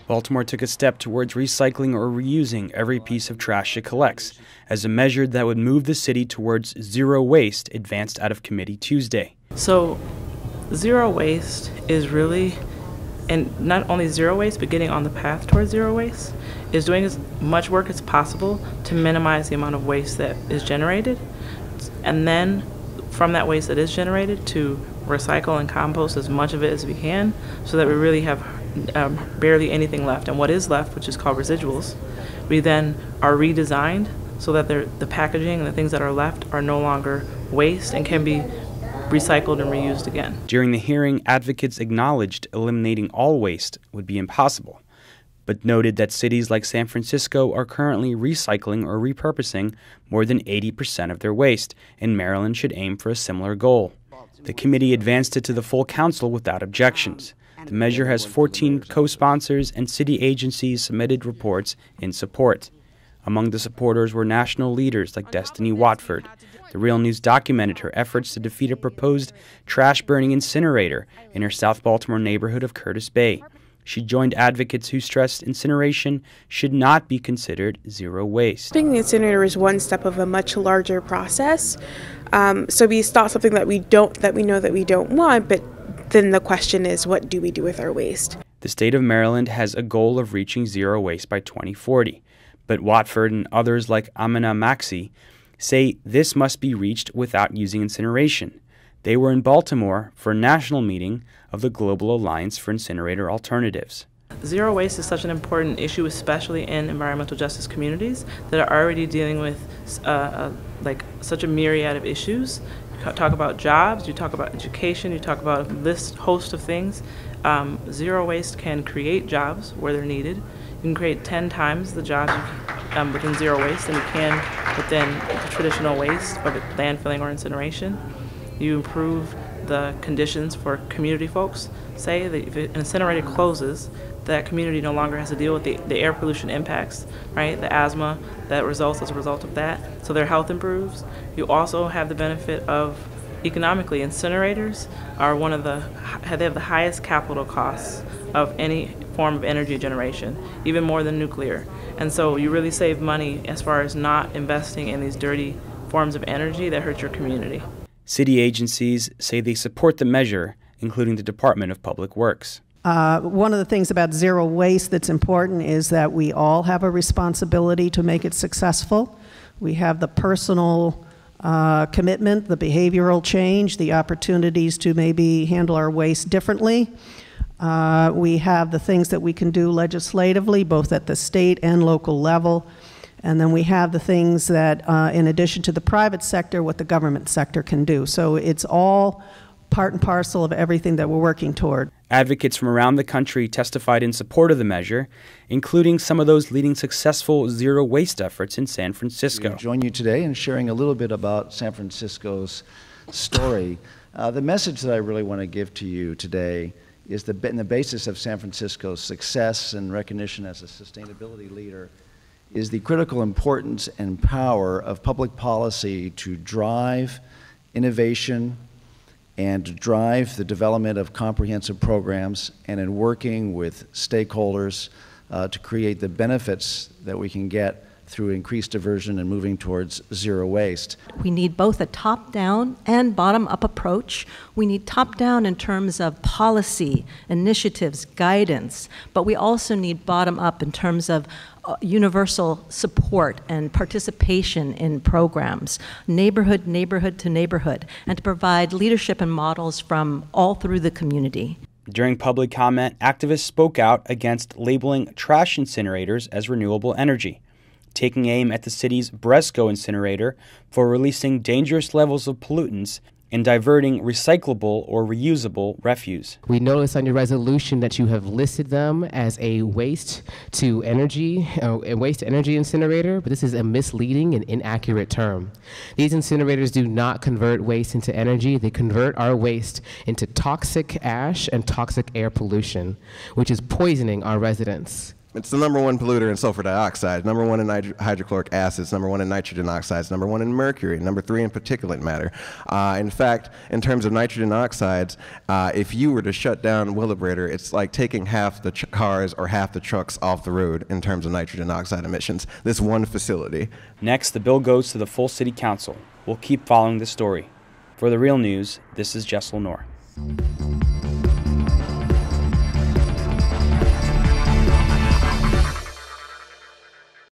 Baltimore took a step towards recycling or reusing every piece of trash it collects, as a measure that would move the city towards zero waste advanced out of committee Tuesday. So zero waste is really, and not only zero waste, but getting on the path towards zero waste, is doing as much work as possible to minimize the amount of waste that is generated, and then from that waste that is generated to recycle and compost as much of it as we can, so that we really have barely anything left. And what is left, which is called residuals, we then are redesigned so that the packaging and the things that are left are no longer waste and can be recycled and reused again. During the hearing, advocates acknowledged eliminating all waste would be impossible, but noted that cities like San Francisco are currently recycling or repurposing more than 80% of their waste, and Maryland should aim for a similar goal. The committee advanced it to the full council without objections. The measure has 14 co-sponsors, and city agencies submitted reports in support. Among the supporters were national leaders like Destiny Watford. The Real News documented her efforts to defeat a proposed trash-burning incinerator in her South Baltimore neighborhood of Curtis Bay. She joined advocates who stressed incineration should not be considered zero waste. Putting the incinerator is one step of a much larger process. So it's not something that we know that we don't want, but then the question is, what do we do with our waste? The state of Maryland has a goal of reaching zero waste by 2040, but Watford and others like Ahmina Maxey say this must be reached without using incineration. They were in Baltimore for a national meeting of the Global Alliance for Incinerator Alternatives. Zero waste is such an important issue, especially in environmental justice communities that are already dealing with such a myriad of issues. You talk about jobs, you talk about education, you talk about a host of things. Zero waste can create jobs where they're needed. You can create 10 times the jobs within zero waste than you can within the traditional waste of landfilling or incineration. You improve the conditions for community folks. Say that if an incinerator closes, that community no longer has to deal with the air pollution impacts, right? The asthma that results as a result of that. So their health improves. You also have the benefit of economically, incinerators are they have the highest capital costs of any form of energy generation, even more than nuclear. And so you really save money as far as not investing in these dirty forms of energy that hurt your community. City agencies say they support the measure, including the Department of Public Works. One of the things about zero waste that's important is that we all have a responsibility to make it successful. We have the personal commitment, the behavioral change, the opportunities to maybe handle our waste differently. We have the things that we can do legislatively, both at the state and local level. And then we have the things that, in addition to the private sector, what the government sector can do. So it's all part and parcel of everything that we're working toward. Advocates from around the country testified in support of the measure, including some of those leading successful zero waste efforts in San Francisco. I join you today in sharing a little bit about San Francisco's story. The message that I really want to give to you today is the basis of San Francisco's success and recognition as a sustainability leader is the critical importance and power of public policy to drive innovation and to drive the development of comprehensive programs, and in working with stakeholders to create the benefits that we can get through increased diversion and moving towards zero waste. We need both a top-down and bottom-up approach. We need top-down in terms of policy, initiatives, guidance, but we also need bottom-up in terms of universal support and participation in programs, neighborhood to neighborhood, and to provide leadership and models from all through the community. During public comment, activists spoke out against labeling trash incinerators as renewable energy, taking aim at the city's Bresco incinerator for releasing dangerous levels of pollutants and diverting recyclable or reusable refuse. We notice on your resolution that you have listed them as a waste-to-energy incinerator, but this is a misleading and inaccurate term. These incinerators do not convert waste into energy. They convert our waste into toxic ash and toxic air pollution, which is poisoning our residents. It's the #1 polluter in sulfur dioxide, #1 in hydrochloric acids, #1 in nitrogen oxides, #1 in mercury, #3 in particulate matter. In fact, in terms of nitrogen oxides, if you were to shut down Wheelabrator, it's like taking half the cars or half the trucks off the road in terms of nitrogen oxide emissions. This one facility. Next, the bill goes to the full city council. We'll keep following this story. For the Real News, this is Jess Lenore.